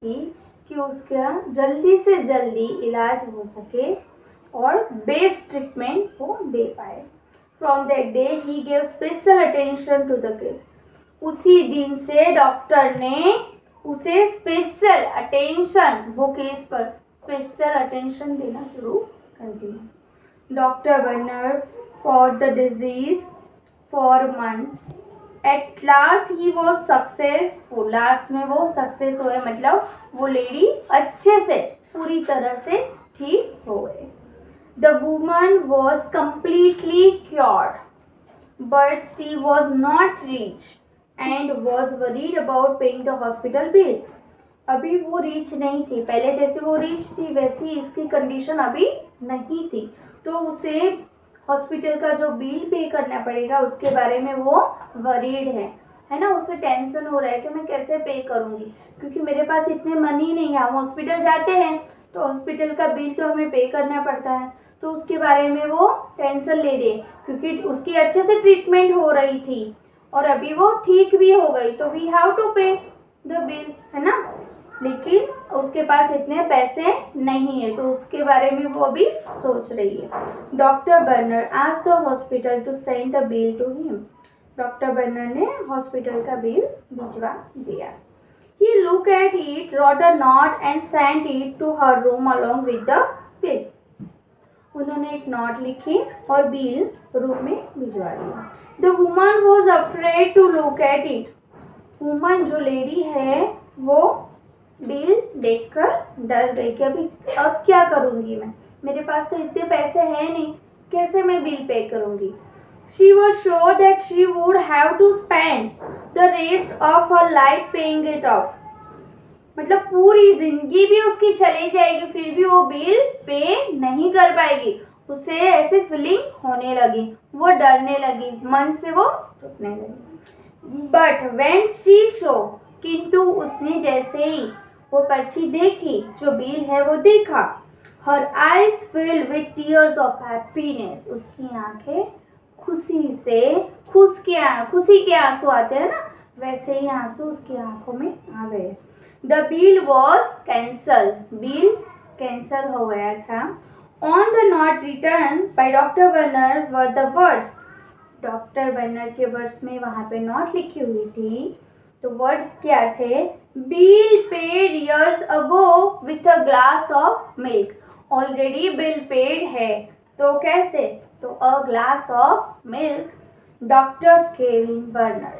कि उसका जल्दी से जल्दी इलाज हो सके और बेस्ट ट्रीटमेंट वो दे पाए। From that day he gave special attention to the case. उसी दिन से डॉक्टर ने उसे स्पेशल अटेंशन, वो केस पर स्पेशल अटेंशन देना शुरू कर दिया। Doctor Berner for the disease for months. At last he was successful. Last में वो सक्सेस हुए, मतलब वो लेडी अच्छे से पूरी तरह से ठीक हो गए। The woman was completely cured, but she was not rich and was worried about paying the hospital bill. अभी वो रिच नहीं थी, पहले जैसे वो रिच थी वैसी इसकी कंडीशन अभी नहीं थी, तो उसे हॉस्पिटल का जो बिल पे करना पड़ेगा उसके बारे में वो वरीड है ना। उसे टेंशन हो रहा है कि मैं कैसे पे करूँगी, क्योंकि मेरे पास इतने मनी नहीं है। हम हॉस्पिटल जाते हैं तो हॉस्पिटल का बिल तो हमें पे करना पड़ता है, तो उसके बारे में वो टेंशन ले रही है, क्योंकि उसकी अच्छे से ट्रीटमेंट हो रही थी और अभी वो ठीक भी हो गई, तो वी हैव टू पे द बिल, है ना। लेकिन उसके पास इतने पैसे नहीं है, तो उसके बारे में वो भी सोच रही है। Doctor Berner asked the hospital to send the bill to him. Doctor Berner ने हॉस्पिटल का बिल भिजवा दिया। He looked at it, wrote a note and sent it to her room along with the bill. उन्होंने एक note लिखी और bill room में भिजवा दिया। The woman was afraid to look at it. Woman जो लेडी है वो बिल देखकर डर गई कि अभी अब क्या करूँगी मैं, मेरे पास तो इतने पैसे हैं नहीं, कैसे मैं बिल पे करूँगी। She was sure that she would have to spend the rest of her life paying it off. मतलब पूरी जिंदगी भी उसकी चली जाएगी फिर भी वो बिल पे नहीं कर पाएगी। उसे ऐसे फीलिंग होने लगी, वो डरने लगी, मन से वो टूटने लगी। बट व्हेन शी शो, किंतु उसने जैसे ही वो पर्ची देखी, जो बिल है वो देखा, her eyes filled with tears of happiness. उसकी आंखें खुशी से, खुशी के आंसू आते हैं ना, वैसे ही आंसू उसकी आंखों में आ गए। The bill was cancel, bill cancel हो गया था। On the note return by doctor burner were the words. Doctor burner के वर्ड्स में वहाँ पे नोट लिखी हुई थी, तो वर्ड्स क्या थे? Bill paid years ago with a glass of milk. Already bill paid है, तो कैसे? तो a glass of milk doctor Kevin burner.